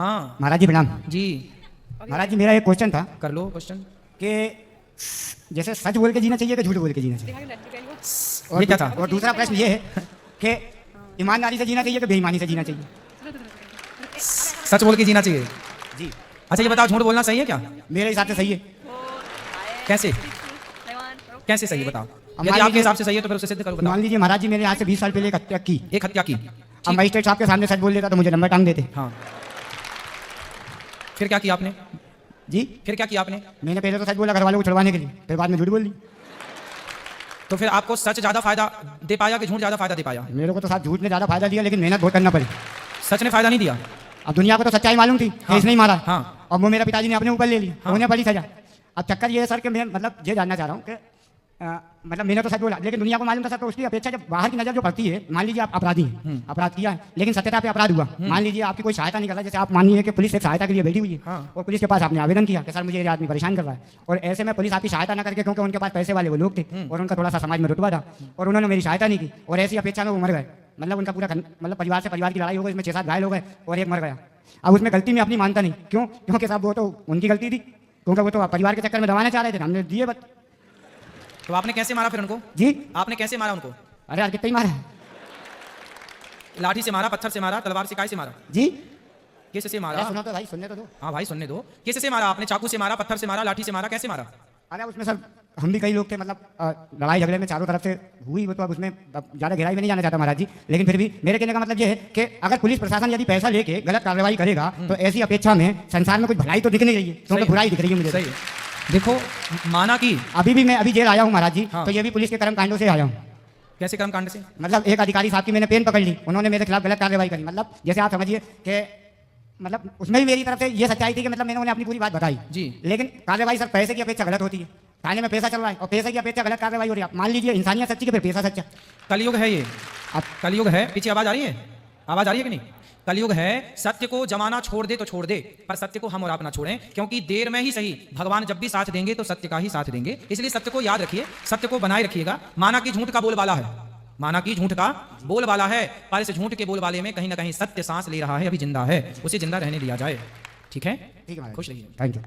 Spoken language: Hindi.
हाँ महाराज जी प्रणाम। जी, महाराज जी मेरा एक क्वेश्चन था कर लो क्वेश्चन। कि जैसे सच बोल के जीना चाहिए कि झूठ बोल के जीना चाहिए, ये क्या था? और दूसरा प्रश्न ये है कि ईमानदारी से जीना चाहिए कि बेईमानी से जीना चाहिए। सच बोल के जीना चाहिए। जी अच्छा ये बताओ, झूठ बोलना सही है क्या? मेरे हिसाब से सही है। कैसे कैसे सही है बताओ। अब यदि मान आपके लीजिए- हिसाब से सही है तो फिर उसे सिद्ध करो, बताओ। मान लीजिए महाराज जी मैंने आज से 20 साल पहले एक हत्या की, एक हत्या की, अब मजिस्ट्रेट साहब के सामने सच बोल देता तो मुझे लंबा टांग देते। हाँ, फिर क्या किया आपने? जी फिर क्या किया आपने? मैंने पहले तो सच बोला घर वालों को छुड़वाने के लिए, फिर बाद में झूठ बोल दी। तो फिर आपको सच ज्यादा फायदा दे पाया कि झूठ ज्यादा फायदा दे पाया? मेरे को तो साथ झूठ ने ज़्यादा फायदा दिया, लेकिन मेहनत बहुत करना पड़ी। सच ने फायदा नहीं दिया। अब दुनिया को तो सच्चाई मालूम थी, हाँ। इसने ही मारा। हाँ। और वो मेरे पिताजी ने अपने ऊपर ले लिया, हाँ। उन्हें बड़ी सजा। अब चक्कर ये है सर कि मैं मतलब ये जानना चाह रहा हूँ कि मतलब मैंने तो सच बोला, लेकिन दुनिया को मालूम था सर, तो उसकी अपेक्षा जब बाहर की नजर जो पड़ती है, मान लीजिए आप अपराधी हैं, अपराध किया है, लेकिन सत्यता पे अपराध हुआ, मान लीजिए आपकी कोई सहायता नहीं कर रहा, जैसे आप मानिए कि पुलिस एक सहायता के लिए बैठी हुई है, हाँ। और पुलिस के पास आपने आवेदन किया कि सर मुझे ये आदमी परेशान कर रहा है, और ऐसे में पुलिस आपकी सहायता ना करके, क्योंकि उनके पास पैसे वाले वो लोग थे और उनका थोड़ा सा समाज में रुतबा था, और उन्होंने मेरी सहायता नहीं की, और ऐसी अपेक्षा में वो मर गए। मतलब उनका पूरा मतलब परिवार से परिवार की लड़ाई हो गई, इसमें 6-7 घायल हो गए और एक मर गया। अब उसमें गलती मैं अपनी मानता नहीं, क्यों? क्योंकि साहब वो तो उनकी गलती थी, क्योंकि वो तो परिवार के चक्कर में दबाना चाह रहे थे, हमने दिए बस। तो आपने कैसे मारा फिर उनको? जी आपने कैसे मारा उनको? अरे यार कितना ही मारा है। लाठी से मारा, पत्थर से मारा, तलवार से, काय से मारा? जी किस से अरे मारा? सुनो तो भाई, सुनने तो दो। हाँ भाई सुनने दो। किस से मारा आपने? चाकू से मारा, पत्थर से मारा, लाठी से मारा, कैसे मारा? अरे उसमें सर हम भी कई लोग थे, मतलब लड़ाई झगड़े में चारों तरफ से हुई वो, तो अब उसमें ज़्यादा गहराई में नहीं जाना चाहता महाराज जी, लेकिन फिर भी मेरे कहने का मतलब ये है कि अगर पुलिस प्रशासन यदि पैसा लेके गलत कार्रवाई करेगा तो ऐसी अपेक्षा में संसार में कुछ भलाई तो दिख नहीं रही है, क्योंकि बुराई दिख रही है मुझे। सही है। देखो, माना कि अभी भी मैं अभी जेल आया हूँ महाराज जी, हाँ। तो ये भी पुलिस के कर्म कांडों से आया हूँ। कैसे कर्म कांड से? मतलब एक अधिकारी साहब की मैंने पेन पकड़ ली, उन्होंने मेरे खिलाफ गलत कार्रवाई करी, मतलब जैसे आप समझिए कि मतलब उसमें भी मेरी तरफ से ये सच्चाई थी कि मतलब मैंने उन्हें अपनी पूरी बात बताई जी। लेकिन कार्रवाई सर पैसे की अपेक्षा गलत होती है। थाने में पैसा चल रहा है और पैसे की अपेक्षा गलत कार्रवाई हो रही है। आप मान लीजिए इंसानियत सच्ची के फिर पैसा सच्चा। कलयुग है ये, अब कलयुग है। पीछे आवाज आ रही है? आवाज आ रही है कि नहीं? कलयुग है। सत्य को जमाना छोड़ दे तो छोड़ दे, पर सत्य को हम और आप ना छोड़ें, क्योंकि देर में ही सही भगवान जब भी साथ देंगे तो सत्य का ही साथ देंगे। इसलिए सत्य को याद रखिए, सत्य को बनाए रखिएगा। माना कि झूठ का बोलबाला है, माना कि झूठ का बोलबाला है, पर इस झूठ के बोलबाले में कहीं ना कहीं सत्य सांस ले रहा है, अभी जिंदा है, उसे जिंदा रहने दिया जाए। ठीक है? ठीक है, खुश रहिए। Thank you.